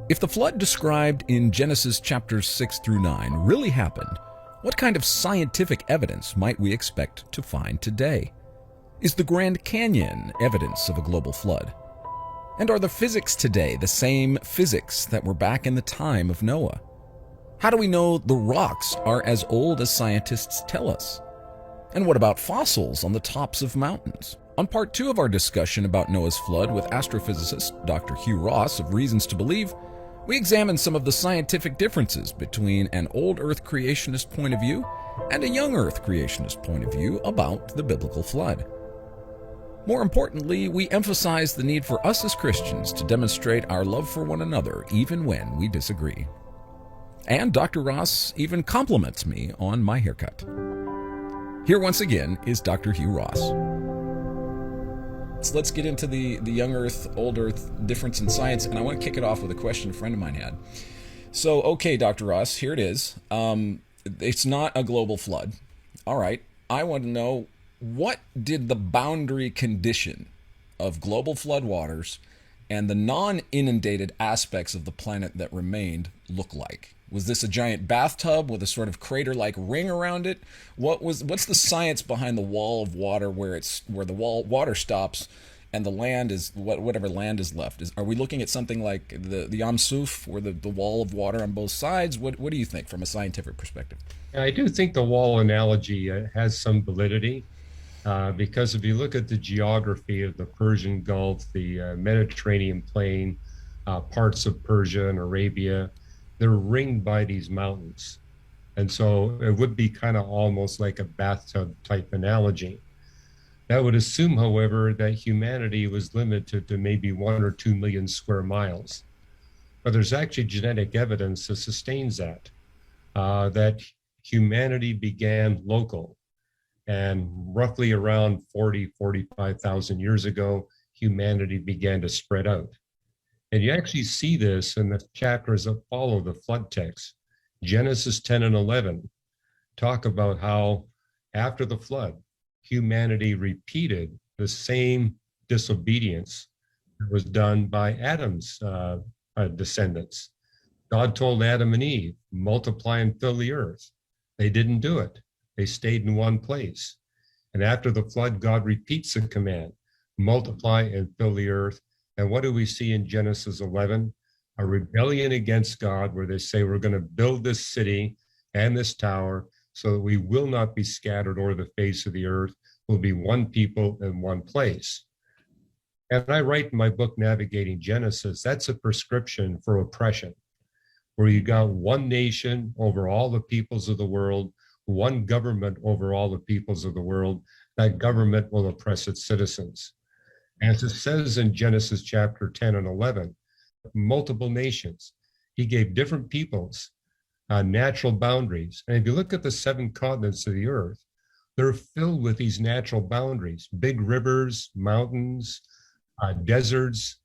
If the flood described in Genesis chapters 6 through 9 really happened, what kind of scientific evidence might we expect to find today? Is the Grand Canyon evidence of a global flood? And are the physics today the same physics that were back in the time of Noah? How do we know the rocks are as old as scientists tell us? And what about fossils on the tops of mountains? On part 2 of our discussion about Noah's flood with astrophysicist Dr. Hugh Ross of Reasons to Believe, we examine some of the scientific differences between an old Earth creationist point of view and a young Earth creationist point of view about the biblical flood. More importantly, we emphasize the need for us as Christians to demonstrate our love for one another even when we disagree. And Dr. Ross even compliments me on my haircut. Here once again is Dr. Hugh Ross. So let's get into the young Earth, old Earth difference in science, and I want to kick it off with a question a friend of mine had. So, okay, Dr. Ross, here it is. It's not a global flood. All right, I want to know, what did the boundary condition of global floodwaters and the non-inundated aspects of the planet that remained look like? Was this a giant bathtub with a sort of crater-like ring around it? What's the science behind the wall of water where the water stops and the land is whatever land is left? Are we looking at something like the Yam Suf, or the wall of water on both sides? What do you think from a scientific perspective? I do think the wall analogy has some validity. Because if you look at the geography of the Persian Gulf, the Mediterranean plain, parts of Persia and Arabia, they're ringed by these mountains. And so it would be kind of almost like a bathtub type analogy. That would assume, however, that humanity was limited to maybe 1 or 2 million square miles. But there's actually genetic evidence that sustains that humanity began local. And roughly around 45,000 years ago, humanity began to spread out. And you actually see this in the chapters that follow the flood text. Genesis 10 and 11 talk about how after the flood, humanity repeated the same disobedience that was done by Adam's descendants. God told Adam and Eve, multiply and fill the earth. They didn't do it. They stayed in one place. And after the flood, God repeats the command, multiply and fill the earth. And what do we see in Genesis 11? A rebellion against God, where they say, we're going to build this city and this tower so that we will not be scattered over the face of the earth. We'll be one people in one place. And I write in my book, Navigating Genesis, that's a prescription for oppression, where you got one nation over all the peoples of the world, one government over all the peoples of the world. That government will oppress its citizens. As it says in Genesis chapter 10 and 11, multiple nations. He gave different peoples natural boundaries. And if you look at the 7 continents of the earth, they're filled with these natural boundaries, big rivers, mountains, deserts,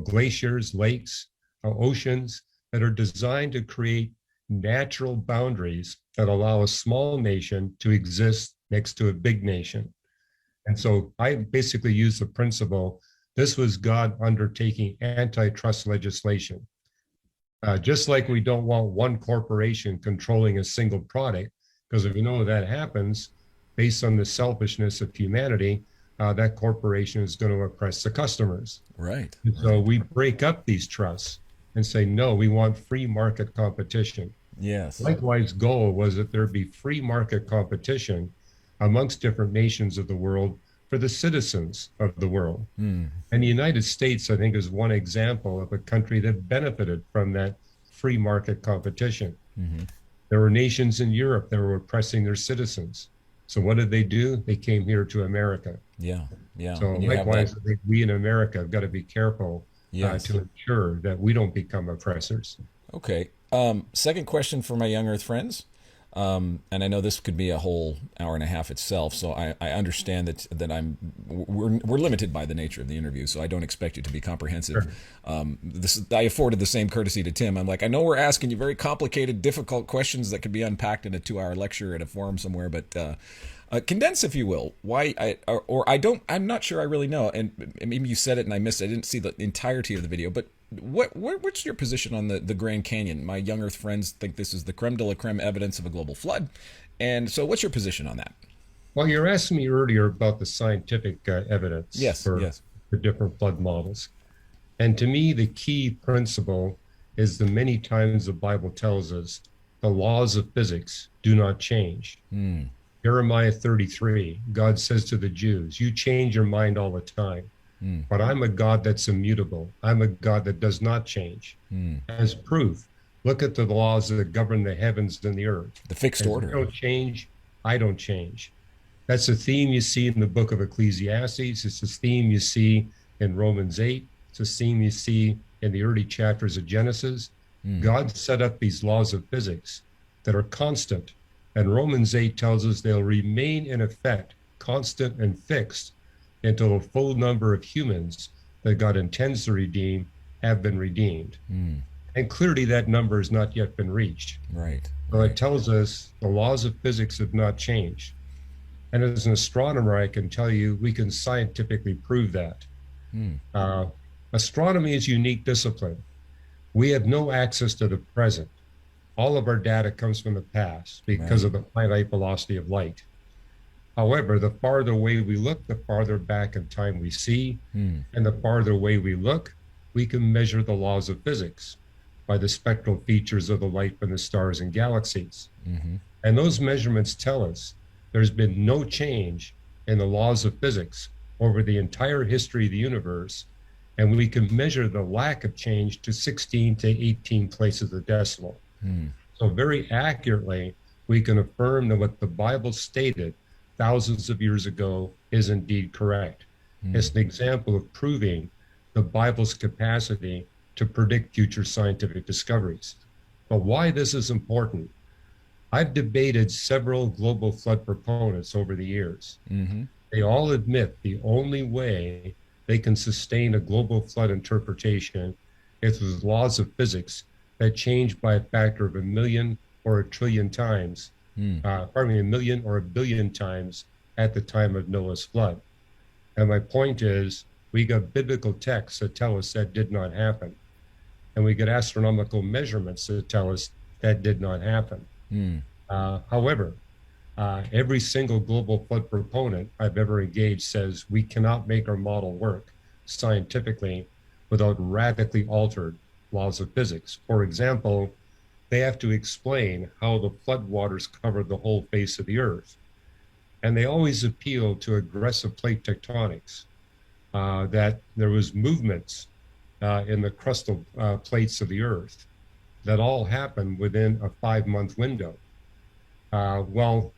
glaciers, lakes, oceans that are designed to create natural boundaries that allow a small nation to exist next to a big nation. And so I basically use the principle, this was God undertaking antitrust legislation. Just like we don't want one corporation controlling a single product, because if you know that happens, based on the selfishness of humanity, that corporation is going to oppress the customers. Right. And so we break up these trusts and say, no, we want free market competition. Yes. Likewise, goal was that there be free market competition amongst different nations of the world for the citizens of the world. And the United States, I think, is one example of a country that benefited from that free market competition. There were nations in Europe that were oppressing their citizens. So what did they do? They came here to America. Yeah. So likewise, I think we in America have got to be careful to ensure that we don't become oppressors. Okay. Second question for my young Earth friends. And I know this could be a whole hour and a half itself, so I understand that we're limited by the nature of the interview, so I don't expect you to be comprehensive. Sure. I afforded the same courtesy to Tim. I'm like, I know we're asking you very complicated, difficult questions that could be unpacked in a 2-hour lecture at a forum somewhere, but condense, if you will. I'm not sure I really know, and maybe you said it and I missed it. I didn't see the entirety of the video, but What's your position on the Grand Canyon? My young Earth friends think this is the creme de la creme evidence of a global flood, and so what's your position on that? Well, you're asking me earlier about the scientific evidence Yes, for yes. the different flood models. And to me, the key principle is the many times the Bible tells us the laws of physics do not change. Mm, Jeremiah 33, God says to the Jews, you change your mind all the time, mm, but I'm a God that's immutable. I'm a God that does not change. mm. As proof, look at the laws that govern the heavens and the earth. The fixed As they order. don't change, I don't change. That's a theme you see in the book of Ecclesiastes. It's a theme you see in Romans 8. It's a theme you see in the early chapters of Genesis. Mm, God set up these laws of physics that are constant. And Romans 8 tells us they'll remain in effect, constant and fixed, until the full number of humans that God intends to redeem have been redeemed. mm. And clearly that number has not yet been reached. Right. So Right. it tells us the laws of physics have not changed. And as an astronomer, I can tell you we can scientifically prove that. Mm, Astronomy is a unique discipline. We have no access to the present. All of our data comes from the past because right. of the finite velocity of light. However, the farther away we look, the farther back in time we see. Mm, And the farther away we look, we can measure the laws of physics by the spectral features of the light from the stars and galaxies. mm-hmm. And those measurements tell us there's been no change in the laws of physics over the entire history of the universe. And we can measure the lack of change to 16 to 18 places of decimal. Mm, So very accurately, we can affirm that what the Bible stated thousands of years ago is indeed correct. mm. It's an example of proving the Bible's capacity to predict future scientific discoveries. But why this is important? I've debated several global flood proponents over the years. Mm-hmm. They all admit the only way they can sustain a global flood interpretation is with laws of physics that change by a factor of a million or a trillion times, Mm, a million or a billion times at the time of Noah's flood. And my point is, we got biblical texts that tell us that did not happen. And we get astronomical measurements that tell us that did not happen. mm. However, every single global flood proponent I've ever engaged says we cannot make our model work scientifically without radically altered laws of physics. For example, they have to explain how the floodwaters covered the whole face of the earth. And they always appeal to aggressive plate tectonics, that there was movements in the crustal plates of the earth that all happened within a 5-month window. Well,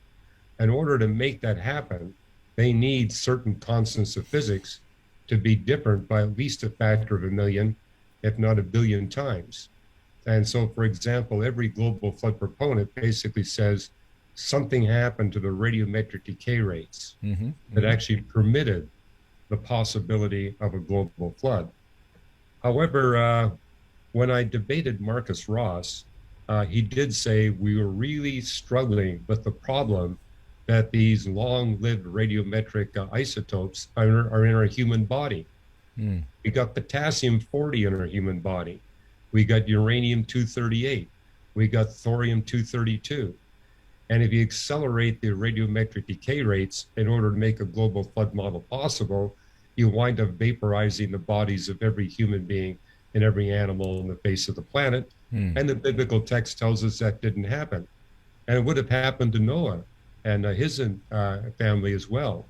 in order to make that happen, they need certain constants of physics to be different by at least a factor of a million, if not a billion times. And so, for example, every global flood proponent basically says something happened to the radiometric decay rates Mm-hmm. that actually permitted the possibility of a global flood. However, when I debated Marcus Ross, he did say we were really struggling with the problem that these long-lived radiometric isotopes are in our human body. Mm, We got potassium-40 in our human body. We got uranium-238. We got thorium-232. And if you accelerate the radiometric decay rates in order to make a global flood model possible, you wind up vaporizing the bodies of every human being and every animal on the face of the planet. mm. And the biblical text tells us that didn't happen. And it would have happened to Noah and his family as well.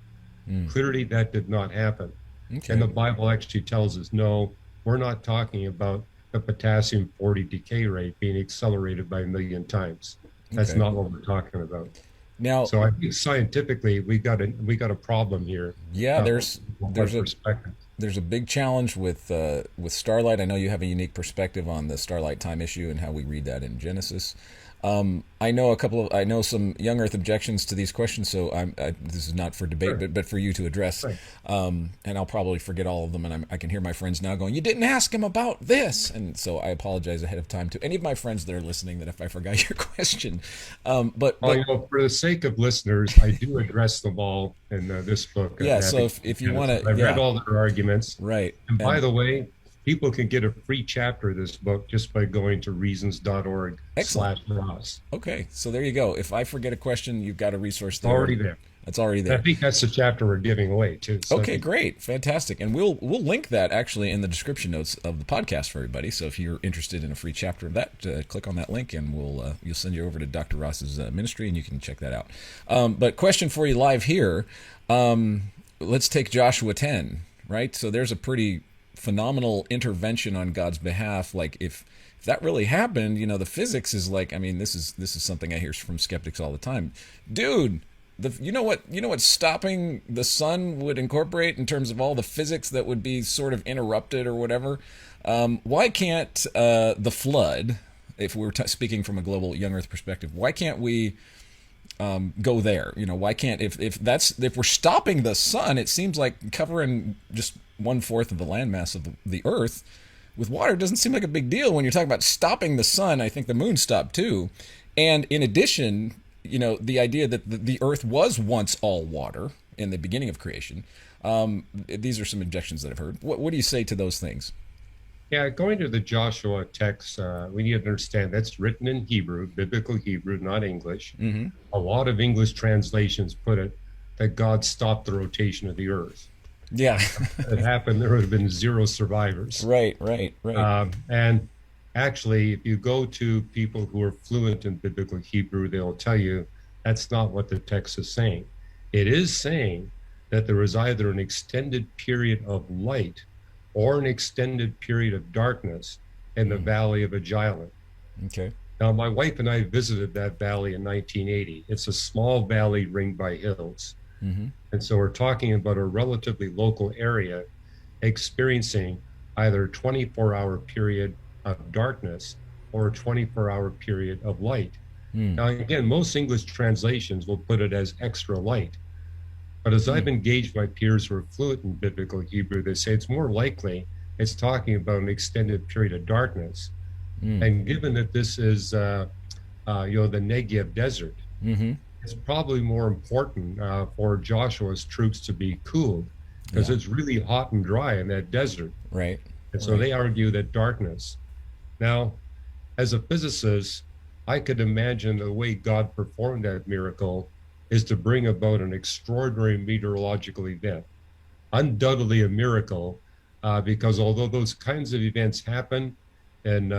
Mm. Clearly, that did not happen. Okay. And the Bible actually tells us, no, we're not talking about the potassium-40 decay rate being accelerated by a million times. That's Okay. not what we're talking about. Now, So I think scientifically, we got a problem here. yeah, there's from there's our a perspective. there's a big challenge with starlight. I know you have a unique perspective on the starlight time issue and how we read that in Genesis. I know some young Earth objections to these questions, so this is not for debate, Sure. but for you to address. Right. And I'll probably forget all of them, and I can hear my friends now going, "You didn't ask him about this," and so I apologize ahead of time to any of my friends that are listening that if I forgot your question. But For the sake of listeners, I do address them all in this book. Yeah, so if you wanna- I read yeah. all their arguments. right, And by the way, People can get a free chapter of this book just by going to Excellent. reasons.org/Ross. Okay, so there you go. If I forget a question, you've got a resource It's there. already there. That's already And I there. think that's the chapter we're giving away too. So Okay, great, fantastic, and we'll link that actually in the description notes of the podcast for everybody. So if you're interested in a free chapter of that, click on that link, and you'll send you over to Dr. Ross's ministry, and you can check that out. But question for you live here: let's take Joshua 10, right? So there's a pretty phenomenal intervention on God's behalf. Like if that really happened, the physics is like, I mean, this is something I hear from skeptics all the time, dude. You know what stopping the sun would incorporate in terms of all the physics that would be sort of interrupted or whatever. Why can't the flood, if we're speaking from a global young Earth perspective, why can't we go there? Why can't if we're stopping the sun, it seems like covering just 1/4 of the landmass of the Earth with water doesn't seem like a big deal. When you're talking about stopping the sun, I think the moon stopped too, and in addition, the idea that the earth was once all water in the beginning of creation. These are some objections that I've heard. What do you say to those things? yeah, going to the Joshua text, we need to understand that's written in Hebrew, biblical Hebrew, not English. Mm-hmm. A lot of English translations put it that God stopped the rotation of the earth. Yeah. If it happened, there would have been 0 survivors. Right. And actually, if you go to people who are fluent in biblical Hebrew, they'll tell you that's not what the text is saying. It is saying that there was either an extended period of light or an extended period of darkness in the valley of Ajalon. Okay. Now, my wife and I visited that valley in 1980. It's a small valley ringed by hills. Mm-hmm. And so we're talking about a relatively local area experiencing either a 24-hour period of darkness or a 24-hour period of light. Now, again, most English translations will put it as extra light. But as I've engaged my peers who are fluent in biblical Hebrew, they say it's more likely it's talking about an extended period of darkness. And given that this is, the Negev desert, Mm-hmm. it's probably more important for Joshua's troops to be cooled because it's really hot and dry in that desert. Right. And so they argue that darkness. Now, as a physicist, I could imagine the way God performed that miracle is to bring about an extraordinary meteorological event. Undoubtedly a miracle, because although those kinds of events happen in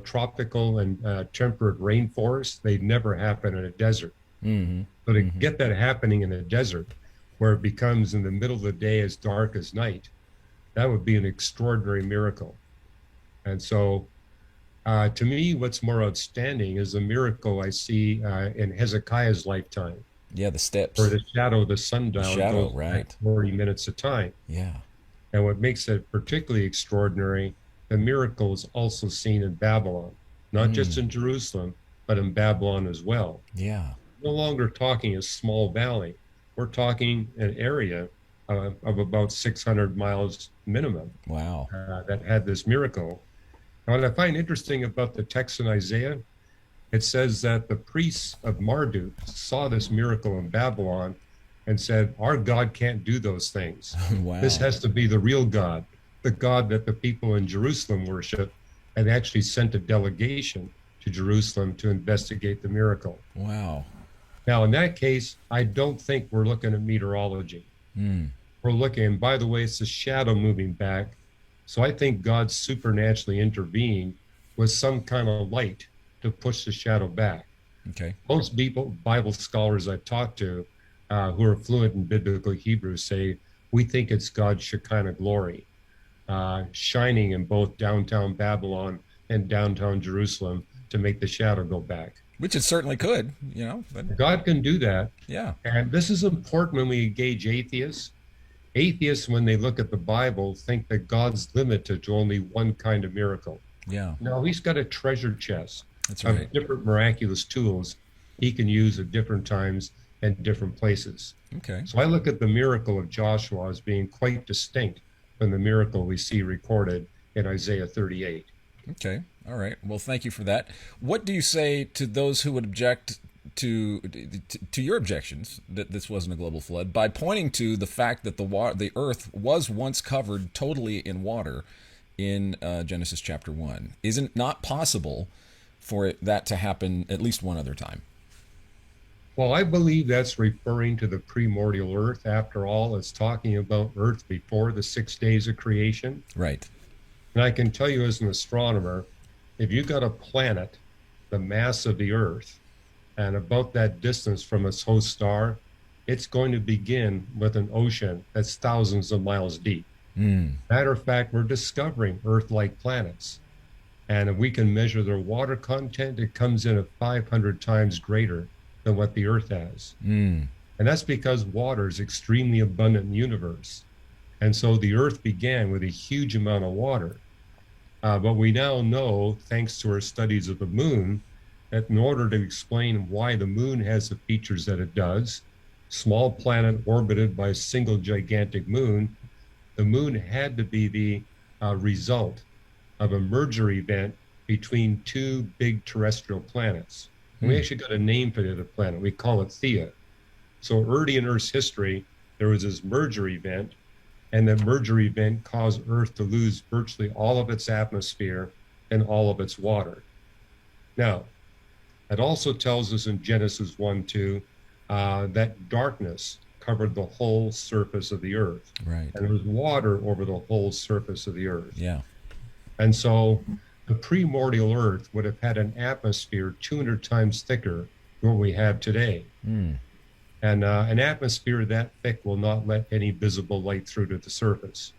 tropical and temperate rainforests, they never happen in a desert. Mm-hmm. So to get that happening in a desert where it becomes in the middle of the day as dark as night, that would be an extraordinary miracle. And so to me, what's more outstanding is the miracle I see in Hezekiah's lifetime. Yeah, the steps. Where the shadow of the sundial goes right. 40 minutes a time. Yeah. And what makes it particularly extraordinary, the miracle is also seen in Babylon, not just in Jerusalem, but in Babylon as well. Yeah. No longer talking a small valley. We're talking an area of about 600 miles minimum. Wow. That had this miracle. Now, what I find interesting about the text in Isaiah, it says that the priests of Marduk saw this miracle in Babylon and said, our God can't do those things. Wow. This has to be the real God, the God that the people in Jerusalem worship, and actually sent a delegation to Jerusalem to investigate the miracle. Wow. Now, in that case, I don't think we're looking at meteorology. We're looking, and by the way, it's a shadow moving back. So I think God supernaturally intervened with some kind of light to push the shadow back. Okay. Most people, Bible scholars I've talked to who are fluent in biblical Hebrew say, we think it's God's Shekinah glory shining in both downtown Babylon and downtown Jerusalem to make the shadow go back. Which it certainly could, But God can do that. yeah. And this is important when we engage atheists. Atheists, when they look at the Bible, think that God's limited to only one kind of miracle. Yeah. No, he's got a treasure chest That's of right. different miraculous tools he can use at different times and different places. Okay. So I look at the miracle of Joshua as being quite distinct from the miracle we see recorded in Isaiah 38. Okay. All right. Well, thank you for that. What do you say to those who would object to your objections that this wasn't a global flood by pointing to the fact that the Earth was once covered totally in water in Genesis chapter 1? Isn't it not possible for that to happen at least one other time? Well, I believe that's referring to the primordial earth. After all, it's talking about earth before the 6 days of creation. Right. And I can tell you as an astronomer, if you got a planet the mass of the earth and about that distance from its host star, it's going to begin with an ocean that's thousands of miles deep. Matter of fact, we're discovering Earth-like planets. And if we can measure their water content, it comes in at 500 times greater than what the Earth has. And that's because water is extremely abundant in the universe. And so the Earth began with a huge amount of water. But we now know, thanks to our studies of the moon, that in order to explain why the moon has the features that it does, small planet orbited by a single gigantic moon, the moon had to be the result of a merger event between two big terrestrial planets. And we actually got a name for the other planet. We call it Theia. So early in Earth's history, there was this merger event, and that merger event caused Earth to lose virtually all of its atmosphere and all of its water. Now, it also tells us in Genesis 1:2 that darkness covered the whole surface of the earth. Right. And there was water over the whole surface of the earth. Yeah. And so the primordial earth would have had an atmosphere 200 times thicker than what we have today. And an atmosphere that thick will not let any visible light through to the surface.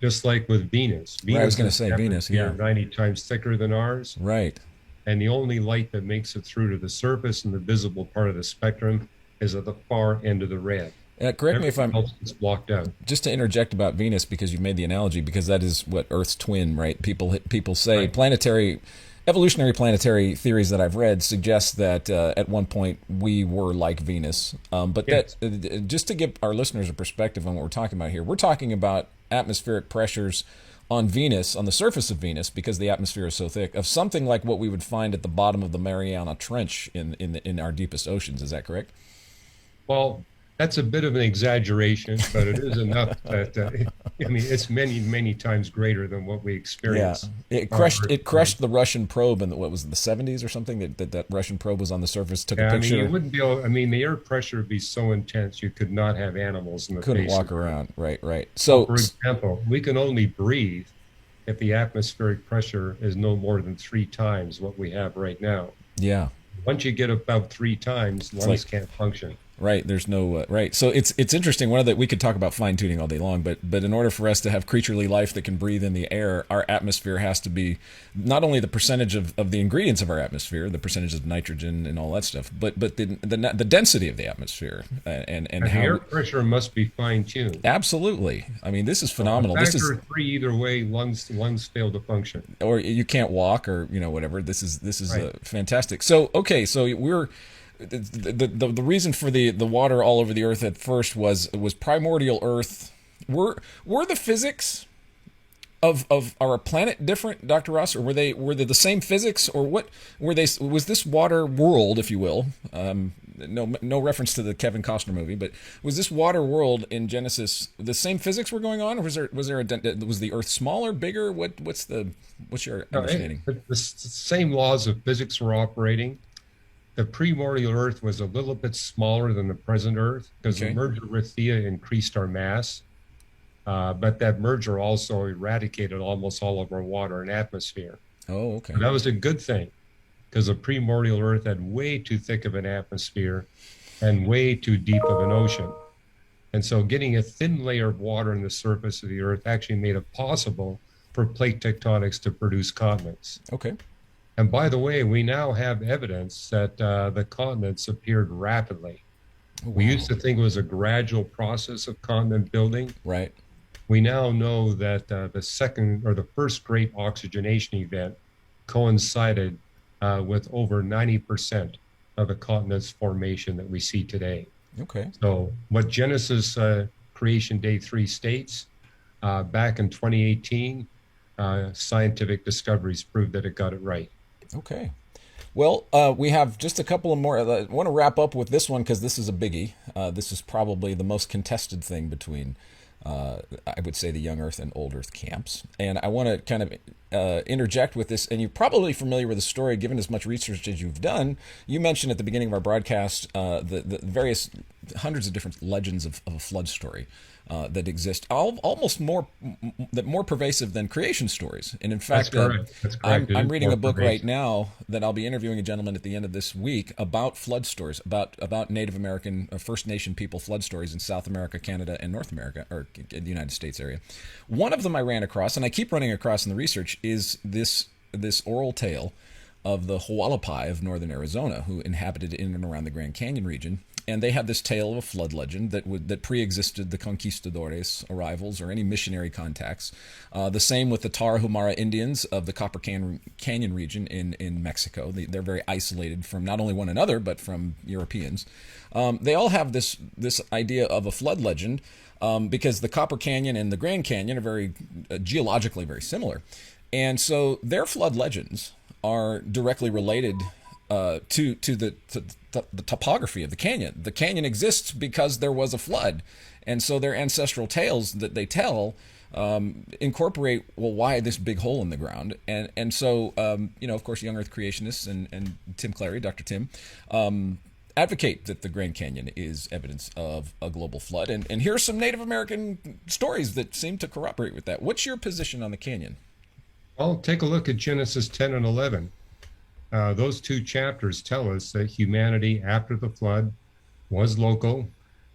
Just like with Venus. Right, I was going to say Venus, yeah. 90 times thicker than ours. Right. And the only light that makes it through to the surface and the visible part of the spectrum is at the far end of the red. Correct me if I'm it's blocked out. Just to interject about Venus, because you made the analogy, because that is what Earth's twin, right? People say Right. Evolutionary planetary theories that I've read suggest that at one point we were like Venus. But Yes. that just to give our listeners a perspective on what we're talking about here, we're talking about atmospheric pressures on Venus, on the surface of Venus, because the atmosphere is so thick, of something like what we would find at the bottom of the Mariana Trench in our deepest oceans. Is that correct? Well, that's a bit of an exaggeration, but it is enough that, I mean, it's many, many times greater than what we experience. Yeah, it crushed the Russian probe in what was it, the 70s or something? That Russian probe was on the surface, took a picture. I mean, you wouldn't be able, I mean, the air pressure would be so intense you could not have animals in the Couldn't face walk of it. around. Right. So, For example, we can only breathe if the atmospheric pressure is no more than 3 times what we have right now. yeah. Once you get about 3 times, lungs can't function. Right. There's no right. So it's interesting. We could talk about fine tuning all day long, but in order for us to have creaturely life that can breathe in the air, our atmosphere has to be not only the percentage of the ingredients of our atmosphere, the percentage of nitrogen and all that stuff, but the density of the atmosphere and And the how air pressure must be fine tuned. absolutely. I mean, this is phenomenal. This is, Factor 3 either way, lungs fail to function. or you can't walk, or whatever. This is Right. fantastic. So okay, so we're. The reason for the water all over the earth at first was primordial earth. Were the physics of our planet different, Dr. Ross, or were they the same physics, or what were they? Was this water world, if you will? No reference to the Kevin Costner movie, but was this water world in Genesis the same physics were going on, or was the Earth smaller, bigger? What's your understanding? The same laws of physics were operating. The primordial Earth was a little bit smaller than the present Earth because Okay. the merger with Theia increased our mass. But that merger also eradicated almost all of our water and atmosphere. Oh, okay. And that was a good thing because the primordial Earth had way too thick of an atmosphere and way too deep of an ocean. And so getting a thin layer of water on the surface of the Earth actually made it possible for plate tectonics to produce continents. Okay. And by the way, we now have evidence that the continents appeared rapidly. We used to think it was a gradual process of continent building. Right. We now know that the first great oxygenation event coincided with over 90% of the continent's formation that we see today. Okay. So what Genesis Creation Day 3 states, back in 2018, scientific discoveries proved that it got it right. Okay. Well, we have just a couple of more. I want to wrap up with this one because this is a biggie. This is probably the most contested thing between I would say the young Earth and old Earth camps. And I want to kind of interject with this, and you're probably familiar with the story given as much research as you've done. You mentioned at the beginning of our broadcast the various hundreds of different legends of a flood story that exist, almost more pervasive than creation stories. And in fact, That's correct. I'm reading a book right now that I'll be interviewing a gentleman at the end of this week about flood stories, about Native American, First Nation people flood stories in South America, Canada, and North America, or the United States area. One of them I ran across, and I keep running across in the research, is this oral tale of the Hualapai of northern Arizona, who inhabited in and around the Grand Canyon region. And they had this tale of a flood legend that pre-existed the conquistadores' arrivals or any missionary contacts. The same with the Tarahumara Indians of the Copper Canyon region in Mexico. They're very isolated from not only one another, but from Europeans. They all have this idea of a flood legend because the Copper Canyon and the Grand Canyon are very geologically very similar. And so their flood legends are directly related to the topography of the canyon. The canyon exists because there was a flood, and so their ancestral tales that they tell incorporate, well, why this big hole in the ground? And so of course, young Earth creationists and Tim Clary, Dr. Tim, advocate that the Grand Canyon is evidence of a global flood. And here are some Native American stories that seem to corroborate with that. What's your position on the canyon? Well, take a look at Genesis 10 and 11. Those two chapters tell us that humanity after the flood was local,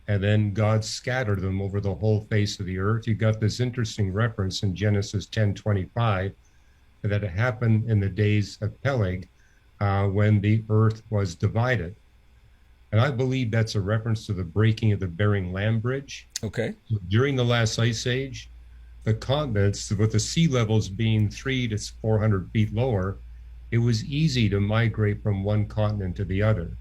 and then God scattered them over the whole face of the earth. You got this interesting reference in Genesis 10:25 that it happened in the days of Peleg when the earth was divided. And I believe that's a reference to the breaking of the Bering Land Bridge. Okay. During the last ice age, the continents, with the sea levels being 300 to 400 feet lower, it was easy to migrate from one continent to the other.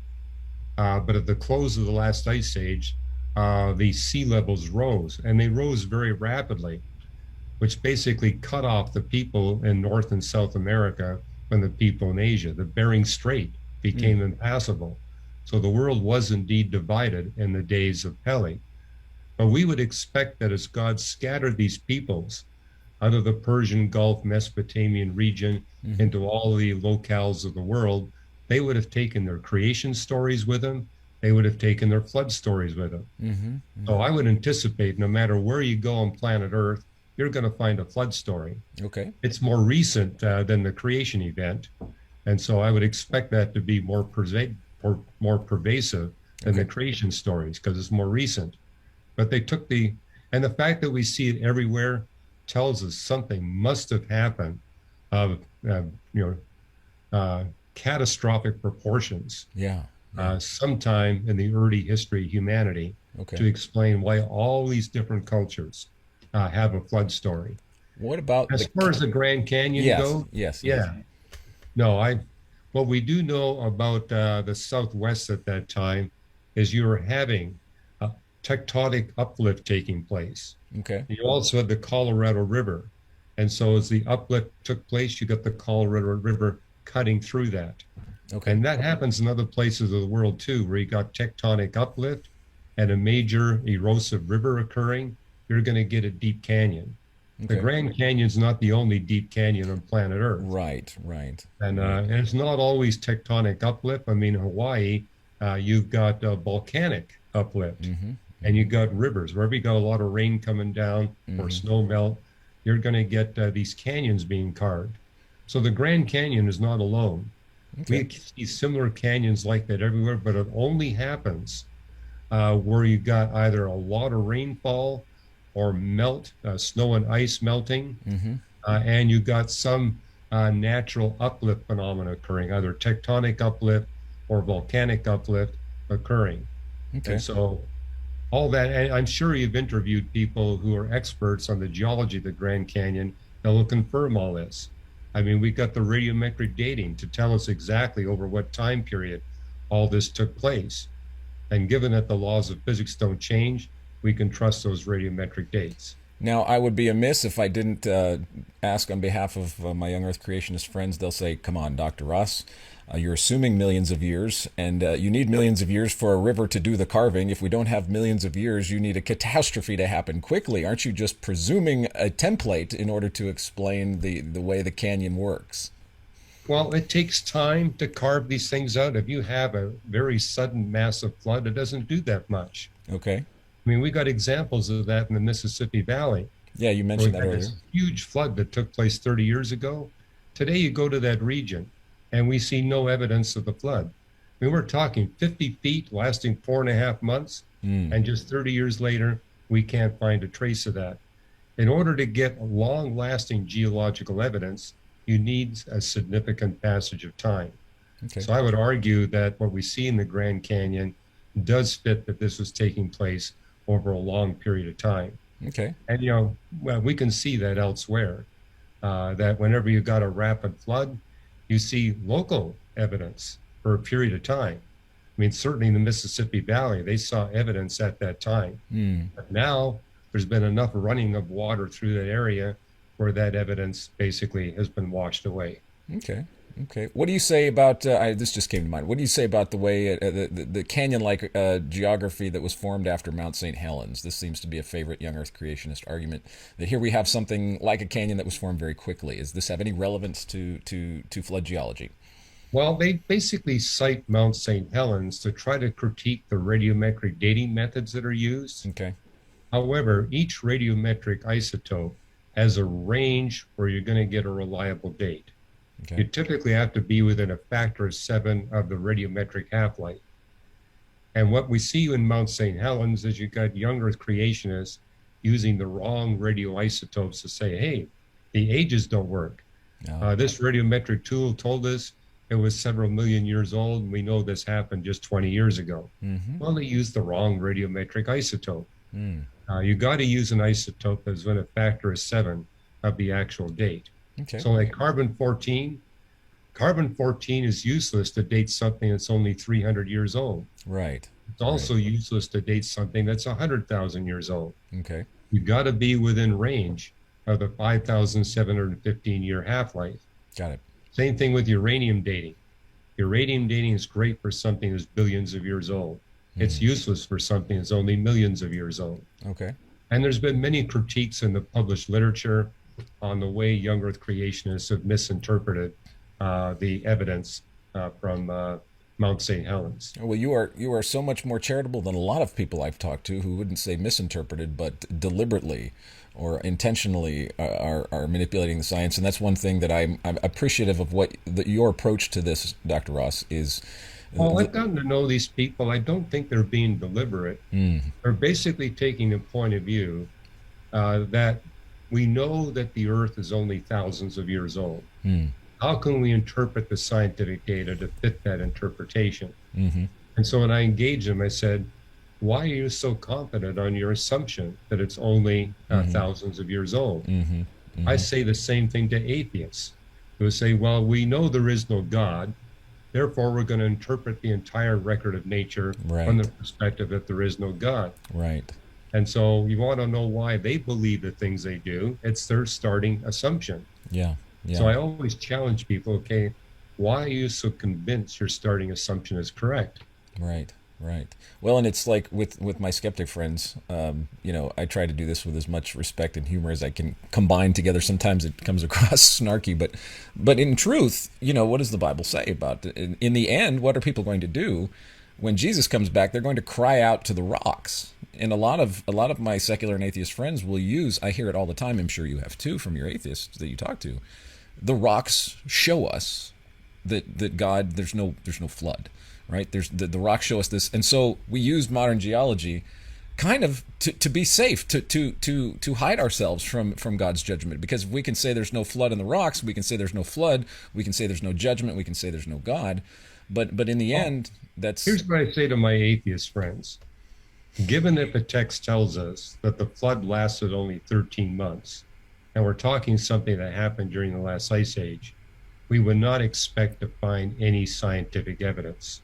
But at the close of the last ice age, the sea levels rose, and they rose very rapidly, which basically cut off the people in North and South America from the people in Asia. The Bering Strait became impassable. So the world was indeed divided in the days of Peleg. But we would expect that as God scattered these peoples out of the Persian Gulf, Mesopotamian region, into all the locales of the world, they would have taken their creation stories with them. They would have taken their flood stories with them. So I would anticipate no matter where you go on planet Earth, you're going to find a flood story. Okay. It's more recent than the creation event. And so I would expect that to be more pervasive than the creation stories because it's more recent. But they took and the fact that we see it everywhere tells us something must have happened of catastrophic proportions. Sometime in the early history of humanity to explain why all these different cultures have a flood story. What about as far as the Grand Canyon goes? Yes. No, what we do know about the Southwest at that time is you were having a tectonic uplift taking place. Okay. You also had the Colorado River. And so as the uplift took place, you got the Colorado River cutting through that. Okay. And that happens in other places of the world too, where you got tectonic uplift and a major erosive river occurring, you're going to get a deep canyon. Okay. The Grand Canyon's not the only deep canyon on planet Earth. Right. And it's not always tectonic uplift. I mean, Hawaii, you've got volcanic uplift, and you've got rivers. Wherever you got a lot of rain coming down or snow melt, you're going to get these canyons being carved. So the Grand Canyon is not alone. Okay. We see similar canyons like that everywhere, but it only happens where you got either a lot of rainfall or snow and ice melting, and you got some natural uplift phenomena occurring, either tectonic uplift or volcanic uplift occurring. Okay. And so all that, and I'm sure you've interviewed people who are experts on the geology of the Grand Canyon that will confirm all this. I mean, we got the radiometric dating to tell us exactly over what time period all this took place. And given that the laws of physics don't change, we can trust those radiometric dates. Now, I would be amiss if I didn't ask on behalf of my young Earth creationist friends. They'll say, come on, Dr. Ross, you're assuming millions of years, and you need millions of years for a river to do the carving. If we don't have millions of years, you need a catastrophe to happen quickly. Aren't you just presuming a template in order to explain the way the canyon works? Well, it takes time to carve these things out. If you have a very sudden massive flood, it doesn't do that much. Okay. I mean, we got examples of that in the Mississippi Valley. Yeah, you mentioned that earlier. This huge flood that took place 30 years ago. Today, you go to that region, and we see no evidence of the flood. I mean, we're talking 50 feet lasting 4.5 months, and just 30 years later, we can't find a trace of that. In order to get long-lasting geological evidence, you need a significant passage of time. Okay. So I would argue that what we see in the Grand Canyon does fit that this was taking place over a long period of time. Okay. And, well, we can see that elsewhere, that whenever you got a rapid flood, you see local evidence for a period of time. I mean, certainly in the Mississippi Valley, they saw evidence at that time. But now there's been enough running of water through that area where that evidence basically has been washed away. Okay. Okay. What do you say about this? Just came to mind. What do you say about the way the canyon-like geography that was formed after Mount St. Helens? This seems to be a favorite young Earth creationist argument. That here we have something like a canyon that was formed very quickly. Does this have any relevance to flood geology? Well, they basically cite Mount St. Helens to try to critique the radiometric dating methods that are used. Okay. However, each radiometric isotope has a range where you're going to get a reliable date. Okay. You typically have to be within a factor of 7 of the radiometric half-life. And what we see in Mount St. Helens is you've got young Earth creationists using the wrong radioisotopes to say, hey, the ages don't work. No. This radiometric tool told us it was several million years old, and we know this happened just 20 years ago. Well, they used the wrong radiometric isotope. You got to use an isotope that's within a factor of 7 of the actual date. Okay. So like carbon-14 is useless to date something that's only 300 years old. Right. It's also useless to date something that's 100,000 years old. Okay. You've got to be within range of the 5,715-year half-life. Got it. Same thing with uranium dating. Uranium dating is great for something that's billions of years old. It's useless for something that's only millions of years old. Okay. And there's been many critiques in the published literature on the way young Earth creationists have misinterpreted the evidence from Mount St. Helens. Well, you are so much more charitable than a lot of people I've talked to who wouldn't say misinterpreted, but deliberately or intentionally are manipulating the science. And that's one thing that I'm appreciative of your approach to this, Dr. Ross, is. Well, I've gotten to know these people. I don't think they're being deliberate. They're basically taking a point of view that we know that the Earth is only thousands of years old. How can we interpret the scientific data to fit that interpretation? And so when I engaged them, I said, why are you so confident on your assumption that it's only thousands of years old? I say the same thing to atheists who say, well, we know there is no God. Therefore, we're going to interpret the entire record of nature from the perspective that there is no God. Right. And so you want to know why they believe the things they do. It's their starting assumption. Yeah. So I always challenge people, okay, why are you so convinced your starting assumption is correct? Right. Well, and it's like with my skeptic friends, I try to do this with as much respect and humor as I can combine together. Sometimes it comes across snarky, but in truth, what does the Bible say about it? In the end, what are people going to do when Jesus comes back? They're going to cry out to the rocks. And a lot of my secular and atheist friends will use, I hear it all the time, I'm sure you have too from your atheists that you talk to, the rocks show us that God, there's no flood, right? There's the rocks show us this. And so we use modern geology kind of to be safe, to hide ourselves from God's judgment. Because if we can say there's no flood in the rocks, we can say there's no flood, we can say there's no judgment, we can say there's no God. But in the end, that's... Here's what I say to my atheist friends. Given that the text tells us that the flood lasted only 13 months, and we're talking something that happened during the last ice age, we would not expect to find any scientific evidence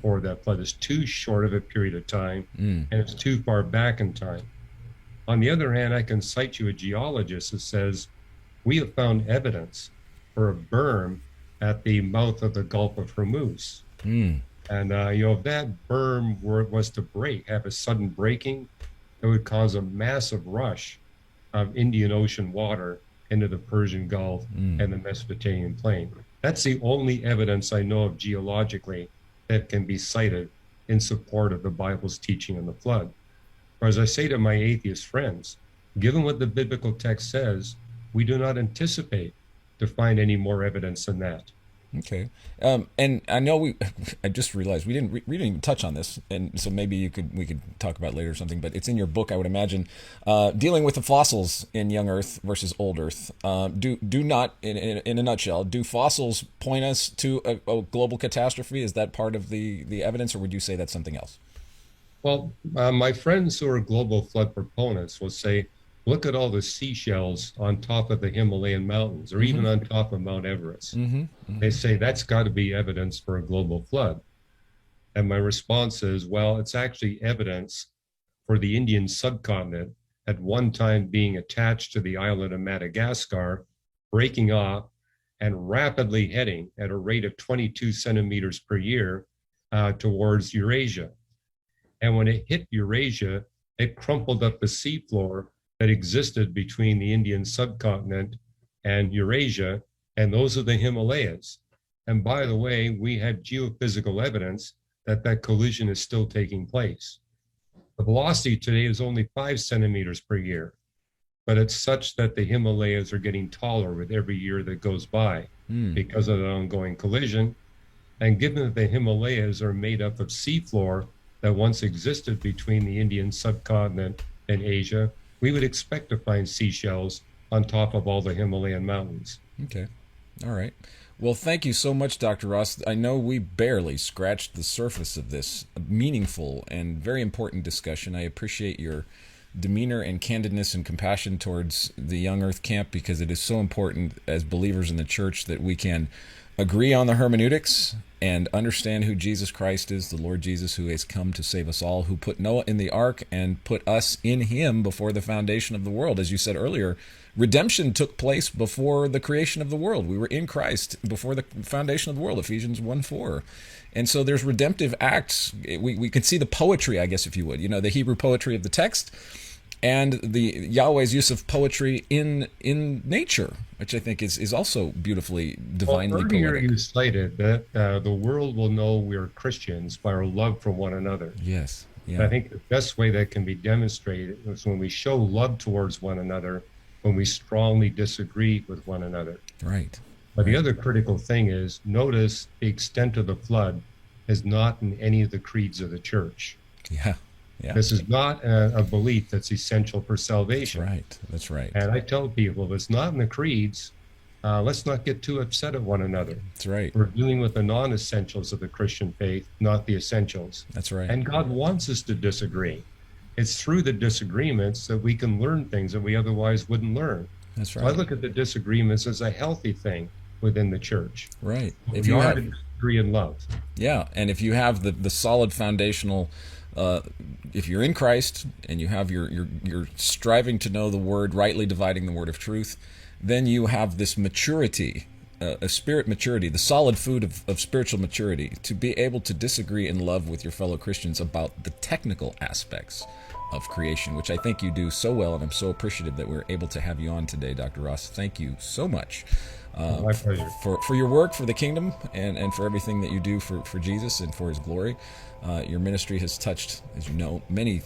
for that flood. It's too short of a period of time, and it's too far back in time. On the other hand, I can cite you a geologist that says, we have found evidence for a berm at the mouth of the Gulf of Hormuz. Mm. And, if that berm was to break, have a sudden breaking, it would cause a massive rush of Indian Ocean water into the Persian Gulf and the Mesopotamian plain. That's the only evidence I know of geologically that can be cited in support of the Bible's teaching on the flood. Or as I say to my atheist friends, given what the biblical text says, we do not anticipate to find any more evidence than that. Okay, and I know I just realized we didn't even touch on this, and so maybe we could talk about it later or something. But it's in your book, I would imagine, dealing with the fossils in young Earth versus old Earth. Do not, in a nutshell, do fossils point us to a global catastrophe? Is that part of the evidence, or would you say that's something else? Well, my friends who are global flood proponents will say, look at all the seashells on top of the Himalayan mountains, or even on top of Mount Everest. They say that's got to be evidence for a global flood. And my response is, well, it's actually evidence for the Indian subcontinent at one time being attached to the island of Madagascar, breaking off and rapidly heading at a rate of 22 centimeters per year towards Eurasia. And when it hit Eurasia, it crumpled up the seafloor that existed between the Indian subcontinent and Eurasia, and those are the Himalayas. And by the way, we have geophysical evidence that that collision is still taking place. The velocity today is only 5 centimeters per year, but it's such that the Himalayas are getting taller with every year that goes by because of the ongoing collision. And given that the Himalayas are made up of seafloor that once existed between the Indian subcontinent and Asia, we would expect to find seashells on top of all the Himalayan mountains. Okay. All right. Well, thank you so much, Dr. Ross. I know we barely scratched the surface of this meaningful and very important discussion. I appreciate your demeanor and candidness and compassion towards the Young Earth Camp, because it is so important as believers in the church that we can agree on the hermeneutics and understand who Jesus Christ is, the Lord Jesus, who has come to save us all, who put Noah in the ark and put us in him before the foundation of the world. As you said earlier, redemption took place before the creation of the world. We were in Christ before the foundation of the world, Ephesians 1:4. And so there's redemptive acts. We can see the poetry, I guess, if you would, the Hebrew poetry of the text, and the Yahweh's use of poetry in nature, which I think is also beautifully divinely earlier poetic. you cited that the world will know we are Christians by our love for one another. Yes. Yeah. And I think the best way that can be demonstrated is when we show love towards one another, when we strongly disagree with one another. Right. But the other critical thing is, notice the extent of the flood is not in any of the creeds of the church. Yeah. Yeah. This is not a belief that's essential for salvation. That's right. And I tell people, if it's not in the creeds, let's not get too upset at one another. That's right. We're dealing with the non-essentials of the Christian faith, not the essentials. That's right. And God wants us to disagree. It's through the disagreements that we can learn things that we otherwise wouldn't learn. That's right. So I look at the disagreements as a healthy thing within the church. Right. If you are to disagree in love. Yeah, and if you have the solid foundational, if you're in Christ and you have you're striving to know the word, rightly dividing the word of truth, then you have this maturity, a spirit maturity, the solid food of spiritual maturity, to be able to disagree in love with your fellow Christians about the technical aspects of creation, which I think you do so well, and I'm so appreciative that we're able to have you on today, Dr. Ross. Thank you so much. My pleasure. For your work, for the kingdom, and for everything that you do for Jesus and for his glory. Your ministry has touched, as you know, many,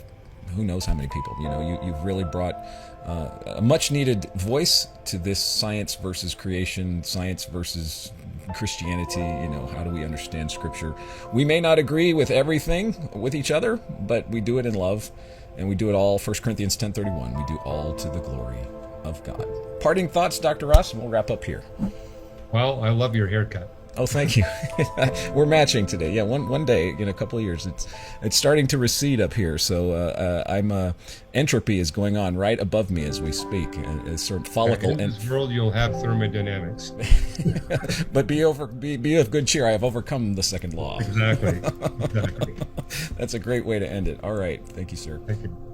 who knows how many people. You've really brought a much-needed voice to this science versus creation, science versus Christianity. How do we understand Scripture? We may not agree with everything with each other, but we do it in love, and we do it all, 1 Corinthians 10:31, we do all to the glory of God. Parting thoughts, Dr. Ross, and we'll wrap up here. Well, I love your haircut. Oh, thank you. We're matching today. Yeah, one day in a couple of years, it's starting to recede up here. So entropy is going on right above me as we speak. A sort of follicle. In this world, you'll have thermodynamics. But be of good cheer. I have overcome the second law. Exactly. That's a great way to end it. All right. Thank you, sir. Thank you.